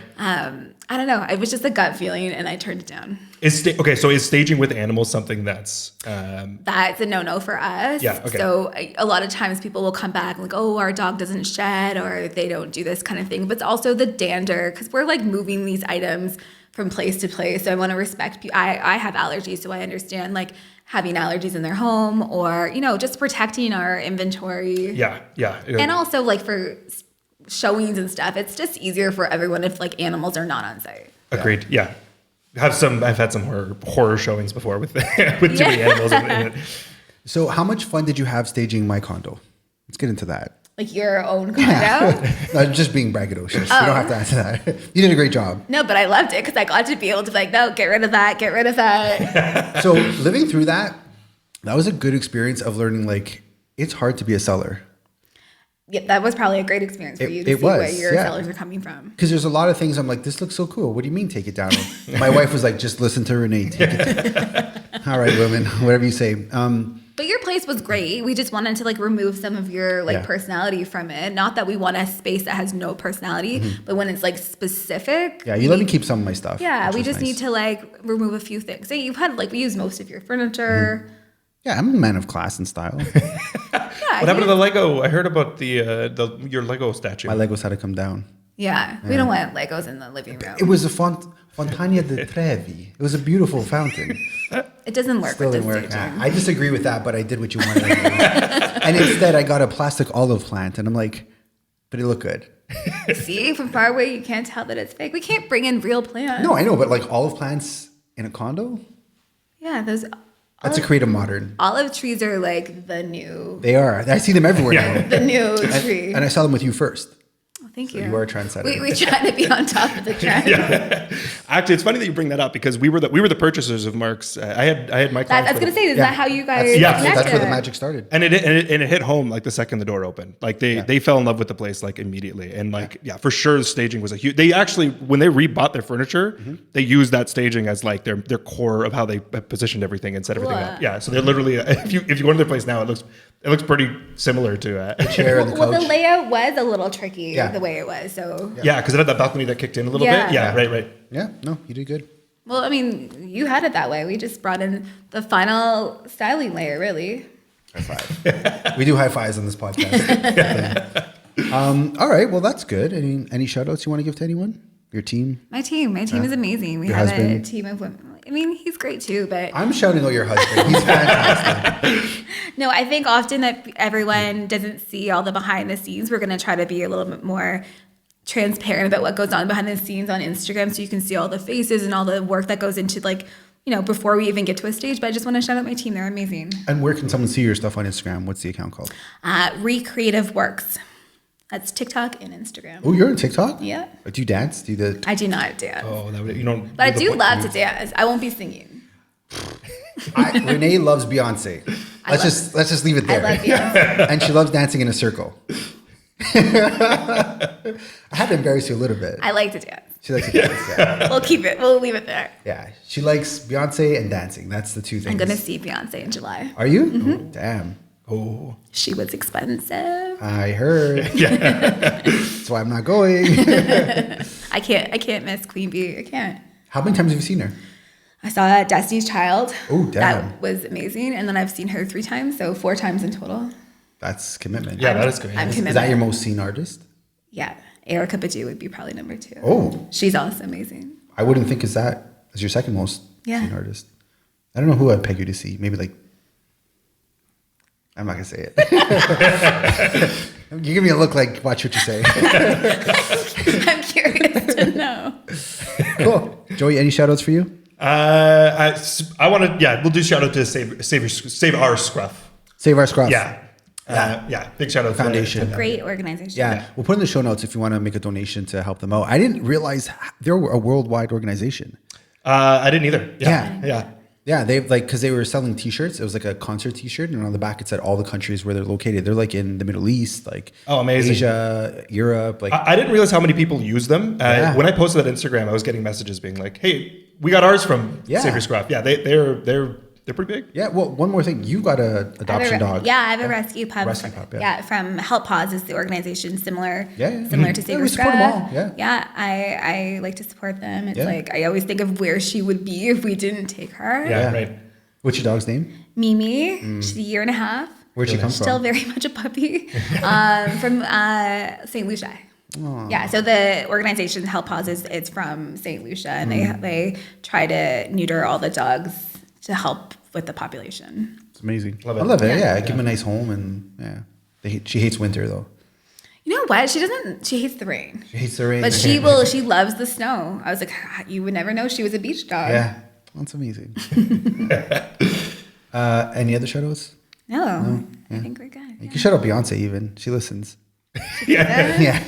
I don't know. It was just a gut feeling, and I turned it down. Okay, so is staging with animals something that's... That's a no-no for us. Yeah, okay. So a lot of times people will come back and like, oh, our dog doesn't shed, or they don't do this kind of thing. But it's also the dander, because we're like moving these items from place to place. So I want to respect people. I have allergies, so I understand like having allergies in their home, or, you know, just protecting our inventory. Yeah. And also like for showings and stuff, it's just easier for everyone if like animals are not on site. Agreed. Yeah. I've had some horror showings before with with too many animals in it. So how much fun did you have staging my condo? Let's get into that. Like your own condo? No, just being braggadocious. You don't have to answer that. You did a great job. No, but I loved it because I got to be able to be like, no, get rid of that, get rid of that. So living through that was a good experience of learning, like, it's hard to be a seller. Yeah, that was probably a great experience for you to see where your sellers are coming from. Because there's a lot of things I'm like, this looks so cool. What do you mean take it down? My wife was like, just listen to Renee. Take it down. All right, women, whatever you say. But your place was great. We just wanted to like remove some of your like personality from it. Not that we want a space that has no personality, but when it's like specific. Yeah, you let me keep some of my stuff. Yeah, we just need to like remove a few things. So you've had like, we use most of your furniture. Yeah, I'm a man of class and style. Yeah, What happened to the Lego? I heard about your Lego statue. My Legos had to come down. Yeah, we don't want Legos in the living room. It was a Fontana di Trevi. It was a beautiful fountain. It doesn't work Still with didn't this work. staging. I disagree with that, but I did what you wanted. And instead, I got a plastic olive plant, and I'm like, but it looked good. See, from far away, you can't tell that it's fake. We can't bring in real plants. No, I know, but like olive plants in a condo? Yeah, those That's a creative modern. olive trees are like the new, They are. I see them everywhere now. the new tree. And I saw them with you first. Oh, thank you. You are a trendsetter. We try to be on top of the trend. Actually, it's funny that you bring that up because we were the purchasers of Mark's. I had my clients. I was gonna say, is that how you guys? That's where the magic started. And it hit home like the second the door opened. Like they fell in love with the place like immediately. And like for sure the staging was a huge. They actually when they rebought their furniture, they used that staging as like their core of how they positioned everything and set everything up. Yeah, so they're literally if you go to their place now, it looks pretty similar to the chair and the couch. Well, the layout was a little tricky the way it was. So yeah, because it had that balcony that kicked in a little bit. Yeah, right. Yeah, no, you did good. well, I mean, you had it that way. We just brought in the final styling layer, really. High five. We do high fives on this podcast. All right, well, that's good. Any shout outs you want to give to anyone? Your team? My team is amazing. We Your have husband? a team of women. I mean, he's great too, but I'm shouting out your husband. He's fantastic. no, I think often that everyone doesn't see all the behind the scenes. We're going to try to be a little bit more transparent about what goes on behind the scenes on Instagram, so you can see all the faces and all the work that goes into like, you know, before we even get to a stage. But I just want to shout out my team. They're amazing. And where can someone see your stuff on Instagram? What's the account called? Recreative Works. That's TikTok and Instagram. Oh, you're on TikTok? Yeah. Do you dance? Do you the? I do not dance. Oh, that would, you know. But I do love to dance. I won't be singing. Renee loves Beyonce. Let's just leave it there. I love Beyonce. And she loves dancing in a circle. I had to embarrass you a little bit. I like to dance. She likes to dance. Yeah. We'll leave it there. Yeah. She likes Beyonce and dancing. That's the two things. I'm gonna see Beyonce in July. Are you? Oh, damn. Oh, She was expensive. I heard. Yeah. That's why I'm not going. I can't miss Queen Bee. I can't. How many times have you seen her? I saw Destiny's Child. Oh, damn. That was amazing. And then I've seen her 3 times, so 4 times in total. That's commitment. yeah, that is great. I'm Is committed. that your most seen artist? Yeah. Erica Badu would be probably number 2. Oh. She's also amazing. I wouldn't think is that as your second most seen artist. I don't know who I'd peg you to see. Maybe like, I'm not going to say it. You give me a look like, watch what you say. I'm curious to know. Cool. Joey, any shout outs for you? I want to, we'll do shout out to Save Our Scruff. Save Our Scruff. Yeah. Big shout out to Foundation. to them. Great organization. Yeah, we'll put in the show notes if you want to make a donation to help them out. I didn't realize they're a worldwide organization. I didn't either. Yeah. Yeah, they've because they were selling T-shirts. It was like a concert T-shirt, and on the back it said all the countries where they're located. They're like in the Middle East, like amazing. Asia, Europe. Like I didn't realize how many people use them. When I posted that Instagram, I was getting messages being like, "Hey, we got ours from Save Your Scruff." Yeah, they're pretty big. Yeah. Well, one more thing, you got a adoption dog. Yeah, I have a rescue pup. Rescue pup, from Help Paws is the organization similar to Save we Your support them all, Scruff. I like to support them. It's like I always think of where she would be if we didn't take her. Yeah, right. What's your dog's name? Mimi. She's a year and a half. Where'd she come from? Still very much a puppy. From St. Lucia. Aww. Yeah, so the organization Help Paws it's from St. Lucia, and they try to neuter all the dogs to help with the population. It's amazing. Love it. I love it. Yeah, give them a nice home, and she hates winter though. You know what? She hates the rain. She hates the rain, but she loves the snow. I was like, you would never know she was a beach dog. Yeah, that's amazing. Any other shout outs? No, I think we're good. You can shout out Beyonce even. She listens. Yeah.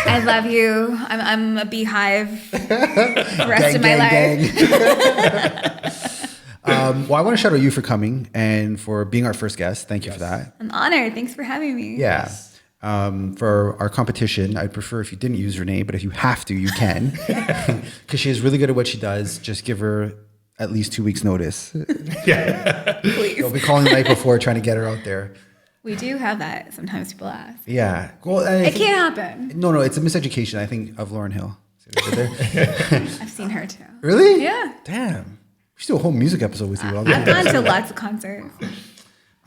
I love you. I'm a beehive the rest of my life. Well, I want to shout out you for coming and for being our first guest. Thank you for that. I'm honored. Thanks for having me. Yeah. For our competition, I'd prefer if you didn't use Renee, but if you have to, you can. Because she is really good at what she does. Just give her at least 2 weeks notice. Please. You'll be calling the night before trying to get her out there. We do have that. Sometimes people ask. Yeah. Well, it can't happen. No, it's a miseducation, I think, of Lauryn Hill. I've seen her too. Really? Yeah. Damn. We should do a whole music episode with you. I've gone to lots of concerts.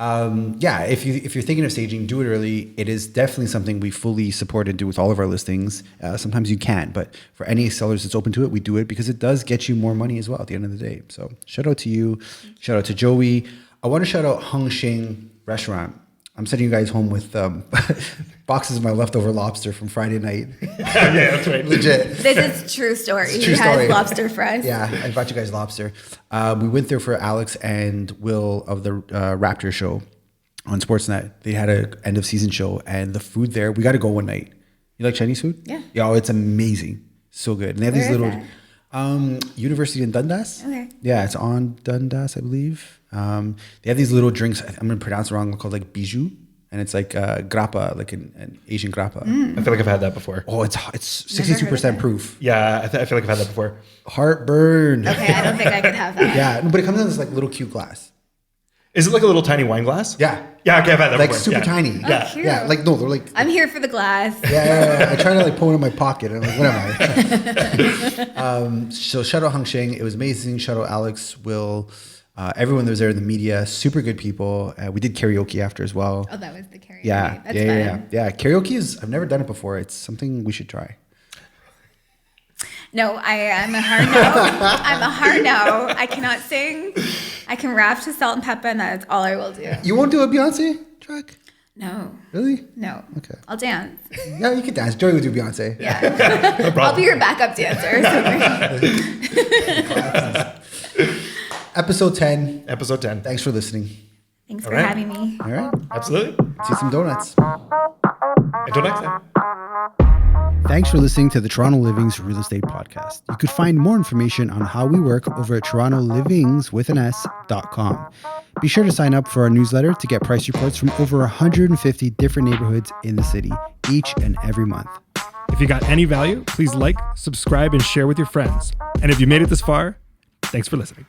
If you're thinking of staging, do it early. It is definitely something we fully support and do with all of our listings. Sometimes you can, but for any sellers that's open to it, we do it because it does get you more money as well at the end of the day. So shout out to you. Shout out to Joey. I want to shout out Hung Shing Restaurant. I'm sending you guys home with boxes of my leftover lobster from Friday night. Yeah, that's right. Legit. This is true story. It's true He has story. lobster for us. Yeah, I brought you guys lobster. We went there for Alex and Will of the Raptor show on Sportsnet. They had an end of season show, and the food there, we got to go one night. You like Chinese food? Yeah. Yeah, it's amazing. So good. And they have these Where is little University in Dundas. Okay. Yeah, it's on Dundas, I believe. They have these little drinks. I'm going to pronounce it wrong. Called like bijou, and it's like grappa, like an Asian grappa. I feel like I've had that before. Oh, it's 62% proof. Yeah, I feel like I've had that before. Heartburn. Okay, I don't think I could have that. Yeah, no, but it comes in this like little cute glass. Is it like a little tiny wine glass? Yeah. Yeah, okay, I've had that Like before. super Yeah. tiny. Yeah. Cute. Yeah, like no, they're like I'm here for the glass. yeah. I try to like pull it in my pocket. I'm like, what am I? So shout out Hung Shing. It was amazing. Shout out Alex, Will, everyone that was there in the media. Super good people. We did karaoke after as well. Oh, that was the karaoke. Yeah, That's yeah. fun. Karaoke I've never done it before. It's something we should try. No, I'm a hard no. I'm a hard no. I cannot sing. I can rap to Salt and Pepper, and that's all I will do. You won't do a Beyonce track? No. Really? No. Okay. I'll dance. Yeah, you can dance. Joey would do Beyonce. Yeah. I'll be your backup dancer. Episode 10. Episode 10. Thanks for listening. Thanks All for right. having me. All right. Absolutely. See some donuts. Until next time. Thanks for listening to the Toronto Livings Real Estate Podcast. You could find more information on how we work over at torontolivings.com. Be sure to sign up for our newsletter to get price reports from over 150 different neighborhoods in the city each and every month. If you got any value, please like, subscribe, and share with your friends. And if you made it this far, thanks for listening.